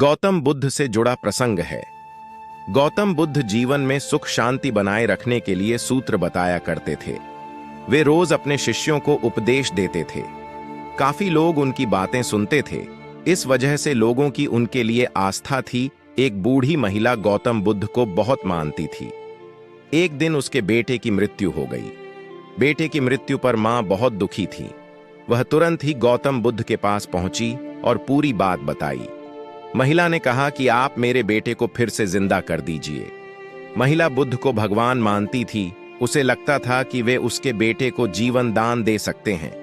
गौतम बुद्ध से जुड़ा प्रसंग है। गौतम बुद्ध जीवन में सुख शांति बनाए रखने के लिए सूत्र बताया करते थे। वे रोज अपने शिष्यों को उपदेश देते थे। काफी लोग उनकी बातें सुनते थे। इस वजह से लोगों की उनके लिए आस्था थी। एक बूढ़ी महिला गौतम बुद्ध को बहुत मानती थी। एक दिन उसके बेटे की मृत्यु हो गई। बेटे की मृत्यु पर मां बहुत दुखी थी। वह तुरंत ही गौतम बुद्ध के पास पहुंची और पूरी बात बताई। महिला ने कहा कि आप मेरे बेटे को फिर से जिंदा कर दीजिए। महिला बुद्ध को भगवान मानती थी। उसे लगता था कि वे उसके बेटे को जीवन दान दे सकते हैं।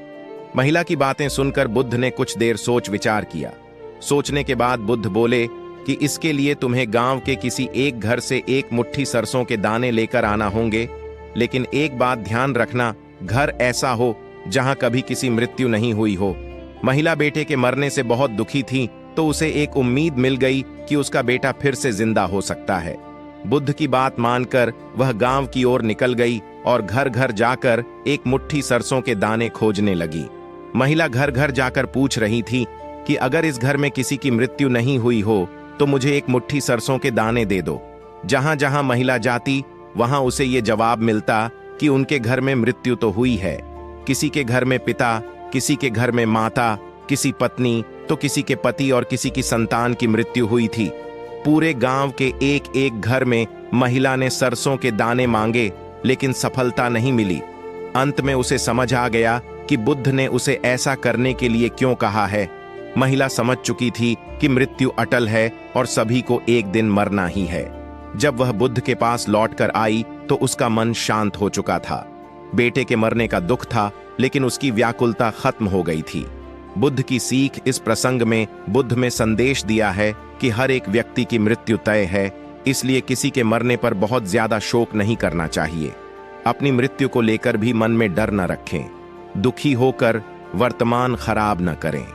महिला की बातें सुनकर बुद्ध ने कुछ देर सोच विचार किया। सोचने के बाद बुद्ध बोले कि इसके लिए तुम्हें गांव के किसी एक घर से एक मुट्ठी सरसों के दाने लेकर आना होंगे, लेकिन एक बात ध्यान रखना, घर ऐसा हो जहां कभी किसी मृत्यु नहीं हुई हो। महिला बेटे के मरने से बहुत दुखी थी, तो उसे एक उम्मीद मिल गई कि उसका बेटा फिर से जिंदा हो सकता है। बुद्ध की बात मानकर वह गांव की ओर निकल गई और घर घर जाकर एक मुट्ठी सरसों के दाने खोजने लगी। महिला घर घर जाकर पूछ रही थी कि अगर इस घर में किसी की मृत्यु नहीं हुई हो तो मुझे एक मुट्ठी सरसों के दाने दे दो। जहां जहां महिला जाती वहां उसे ये जवाब मिलता कि उनके घर में मृत्यु तो हुई है। किसी के घर में पिता, किसी के घर में माता, किसी पत्नी, तो किसी के पति और किसी की संतान की मृत्यु हुई थी। पूरे गांव के एक एक घर में महिला ने सरसों के दाने मांगे, लेकिन सफलता नहीं मिली। अंत में उसे समझ आ गया कि बुद्ध ने उसे ऐसा करने के लिए क्यों कहा है। महिला समझ चुकी थी कि मृत्यु अटल है और सभी को एक दिन मरना ही है। जब वह बुद्ध के पास लौटकर आई तो उसका मन शांत हो चुका था। बेटे के मरने का दुख था, लेकिन उसकी व्याकुलता खत्म हो गई थी। बुद्ध की सीख इस प्रसंग में बुद्ध में संदेश दिया है कि हर एक व्यक्ति की मृत्यु तय है, इसलिए किसी के मरने पर बहुत ज्यादा शोक नहीं करना चाहिए। अपनी मृत्यु को लेकर भी मन में डर न रखें। दुखी होकर वर्तमान खराब न करें।